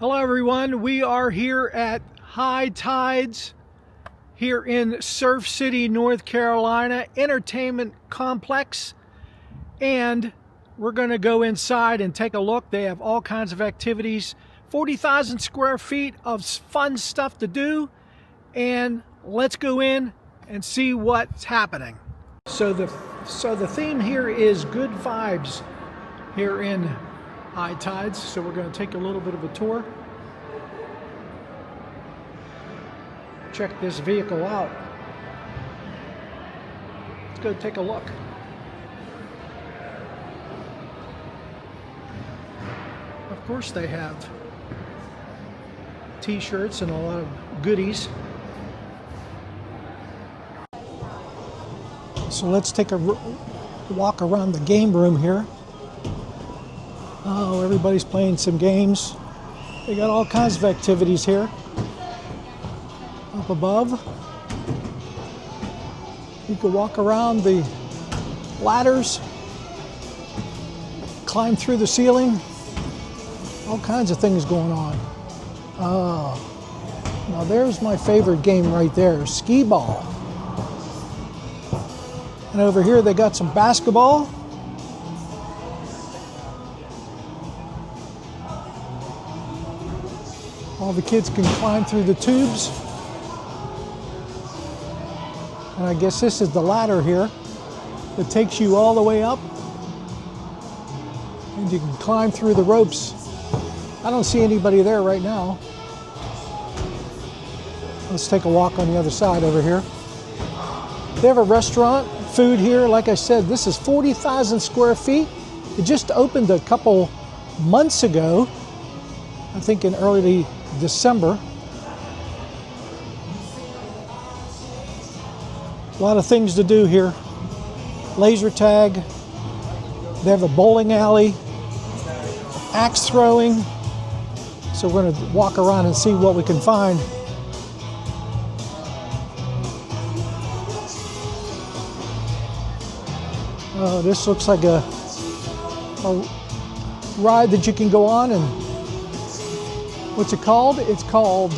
Hello everyone, we are here at High Tides here in Surf City, North Carolina Entertainment Complex, and we're going to go inside and take a look. They have all kinds of activities, 40,000 square feet of fun stuff to do, and let's go in and see what's happening. So the theme here is good vibes here in High Tides, so we're going to take a little bit of a tour. Check this vehicle out. Let's go take a look. Of course they have t-shirts and a lot of goodies. So let's take a walk around the game room here. Oh, everybody's playing some games. They got all kinds of activities here. Up above, you can walk around the ladders, climb through the ceiling, all kinds of things going on. Oh, now there's my favorite game right there, skee ball. And over here they got some basketball. All the kids can climb through the tubes. And I guess this is the ladder here that takes you all the way up. And you can climb through the ropes. I don't see anybody there right now. Let's take a walk on the other side over here. They have a restaurant, food here. Like I said, this is 40,000 square feet. It just opened a couple months ago, I think in early December. A lot of things to do here. Laser tag. They have a bowling alley. Axe throwing. So we're going to walk around and see what we can find. Oh, this looks like a ride that you can go on. And what's it called? It's called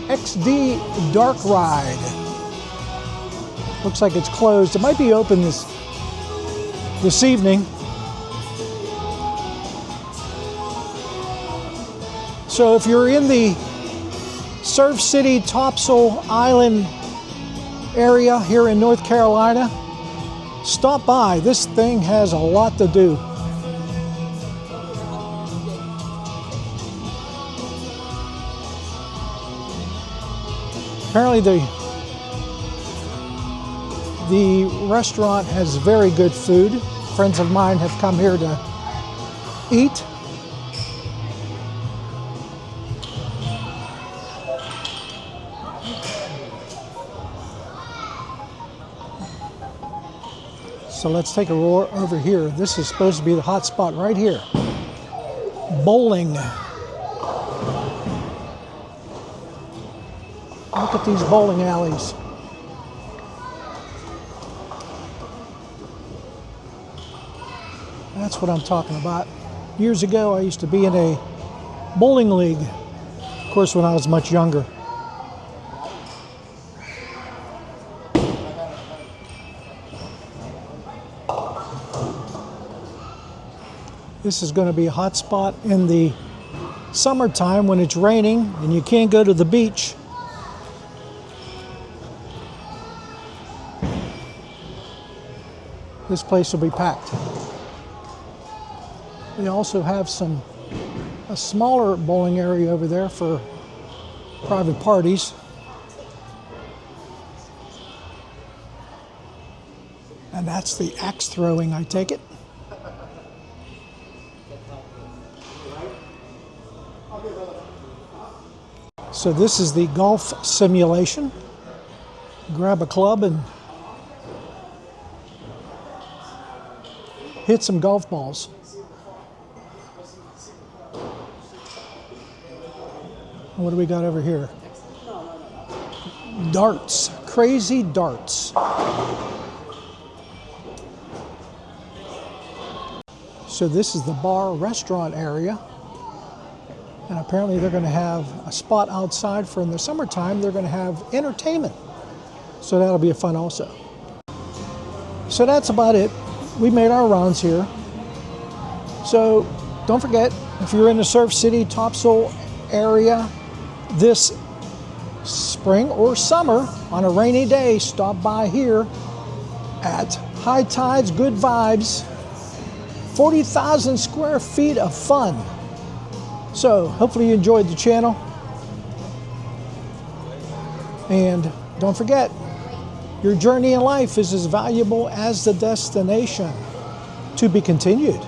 XD Dark Ride. Looks like it's closed. It might be open this evening. So if you're in the Surf City, Topsail Island area here in North Carolina, stop by. This thing has a lot to do. Apparently the restaurant has very good food. Friends of mine have come here to eat. So let's take a roar over here. This is supposed to be the hot spot right here. Bowling. Look at these bowling alleys. That's what I'm talking about. Years ago, I used to be in a bowling league. Of course, when I was much younger. This is going to be a hot spot in the summertime when it's raining and you can't go to the beach. This place will be packed. They also have a smaller bowling area over there for private parties. And that's the axe throwing, I take it. So this is the golf simulation. Grab a club and hit some golf balls. What do we got over here? Darts, crazy darts. So this is the bar restaurant area. And apparently they're going to have a spot outside for in the summertime. They're going to have entertainment. So that'll be fun also. So that's about it. We made our rounds here. So don't forget, if you're in the Surf City, Topsail area this spring or summer on a rainy day, stop by here at High Tides, Good Vibes. 40,000 square feet of fun. So hopefully you enjoyed the channel. And don't forget, your journey in life is as valuable as the destination. To be continued.